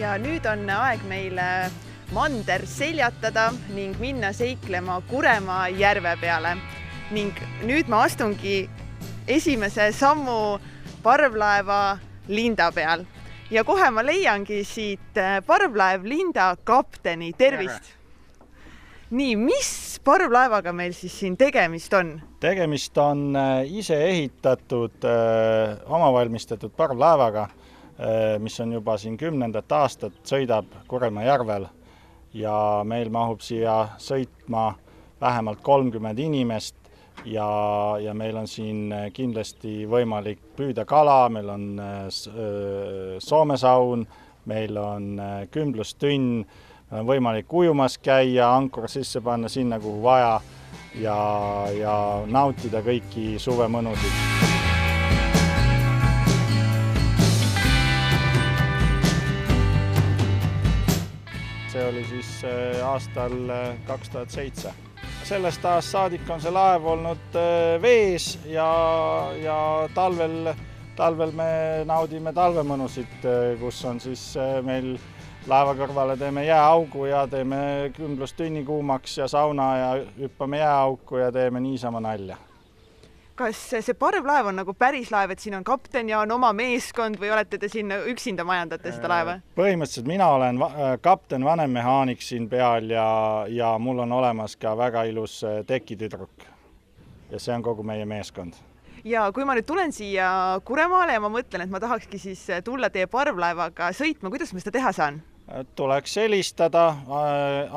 Ja nüüd on aeg meile mander seljatada ning minna seiklema Kuremaa järve peale. Ning nüüd ma astungi esimese sammu parvlaeva Linda peal. Ja kohe ma leiangi siit parvlaev Linda kapteni. Tervist! Nii, mis parvlaevaga meil siis siin tegemist on? Tegemist on ise ehitatud, omavalmistatud parvlaevaga, mis on juba siin 10. aastat, sõidab Kuremaa järvel ja meil mahub siia sõitma vähemalt 30 inimest ja meil on siin kindlasti võimalik püüda kala, meil on soomesaun, meil on kümblustünn, on võimalik ujumas käia, ankur sisse panna sinna, kuhu vaja ja nautida kõiki suvemõnusid. See oli siis aastal 2007. Sellest ajast saadik on see laev olnud vees ja talvel me naudime talvemõnusid, kus on siis meil laeva kõrvale teeme jääaugu ja teeme kümblustünni kuumaks ja sauna ja hüppame jääauku ja teeme niisama nalja. Kas see parvlaev on nagu päris laev, et siin on kapten ja on oma meeskond või olete te siin üksinda majandate seda laeva? Põhimõtteliselt mina olen kapten, vanem-mehaanik siin peal ja mul on olemas ka väga ilus tekitüdruk ja see on kogu meie meeskond. Ja kui ma nüüd tulen siia Kuremaale ja ma mõtlen, et ma tahakski siis tulla teie parvlaevaga sõitma, kuidas ma seda teha saan? Tuleks helistada,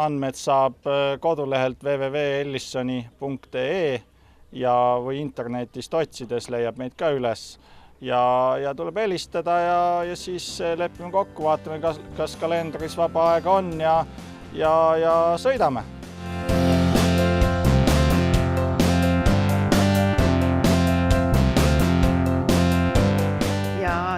andmed saab kodulehelt www.ellissoni.ee või internetist otsides leiab meid ka üles ja tuleb helistada ja siis lepime kokku, vaatame, kas kalendris vaba aega on ja sõidame.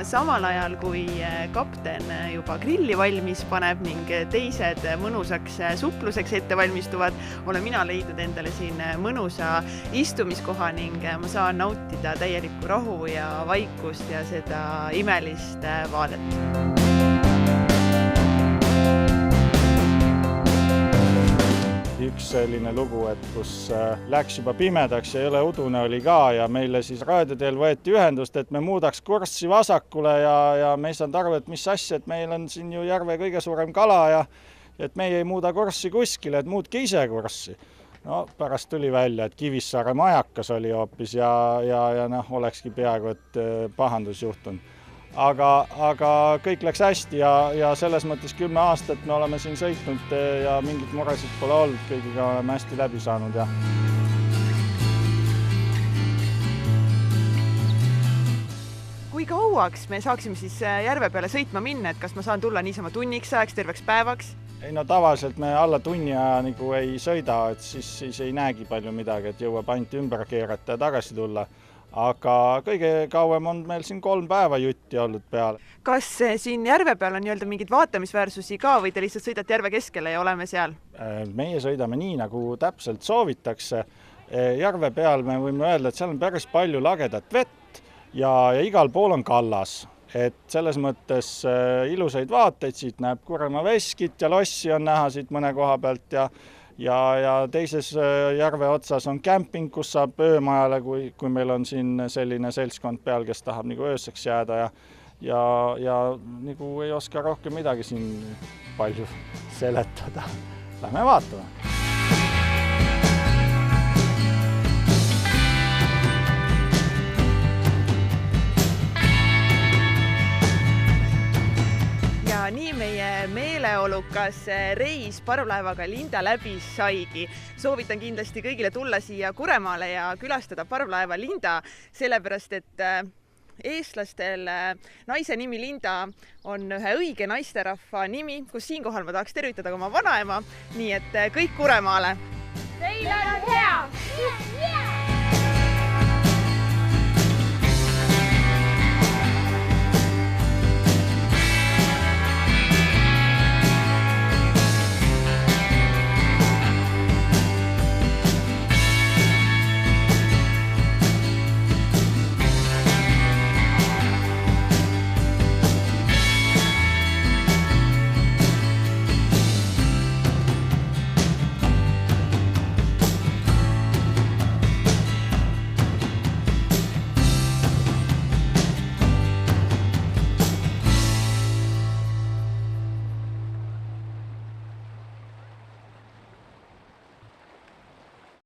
Samal ajal, kui kapten juba grilli valmis paneb ning teised mõnusaks supluseks ette valmistuvad, olen mina leidnud endale siin mõnusa istumiskoha ning ma saan nautida täielikku rahu ja vaikust ja seda imelist vaadet. Üks selline lugu, et kus läks juba pimedaks ja jõle udune oli ka ja meile siis raadioteel võeti ühendust, et me muudaks kurssi vasakule ja me ei saanud aru, et mis asja, et meil on siin ju järve kõige suurem kala ja et meie ei muuda kurssi kuskile, et muutke ise kurssi. No pärast tuli välja, et Kivissaare majakas oli hoopis ja olekski peaaegu, et pahandus juhtunud. Aga kõik läks hästi ja selles mõttes 10 aastat me oleme siin sõitnud ja mingit muresid pole olnud, kõigiga oleme hästi läbi saanud. Ja. Kui kauaks me saaksime siis järve peale sõitma minna, et kas ma saan tulla niisama tunniks ajaks, terveks päevaks? Ei, no tavaliselt me alla tunni aja nagu ei sõida, et siis ei näegi palju midagi, et jõuab ainult ümber keerata ja tagasi tulla. Aga kõige kauem on meil siin 3 päeva jutti olnud peal. Kas siin järve peal on nii-öelda mingid vaatamisväärsusi ka või te lihtsalt sõidate järve keskele ja oleme seal? Meie sõidame nii, nagu täpselt soovitakse. Järve peal me võime öelda, et seal on päris palju lagedat vett ja igal pool on kallas. Et selles mõttes ilusaid vaateid, siit näeb Kuremaa veskit ja lossi on näha siit mõne koha pealt ja teises järve otsas on kämping, kus saab öömajale, kui meil on siin selline seltskond peal, kes tahab nagu ööseks jääda ja nagu ei oska rohkem midagi siin palju seletada. Lähme vaatame. Nii meie meeleolukas reis parvlaevaga Linda läbi saigi. Soovitan kindlasti kõigile tulla siia Kuremaale ja külastada parvlaeva Linda, sellepärast et eestlastel naise nimi Linda on ühe õige naisterahva nimi, kus siinkohal ma tahaks tervitada oma vanaema, nii et kõik Kuremaale! Teil on hea!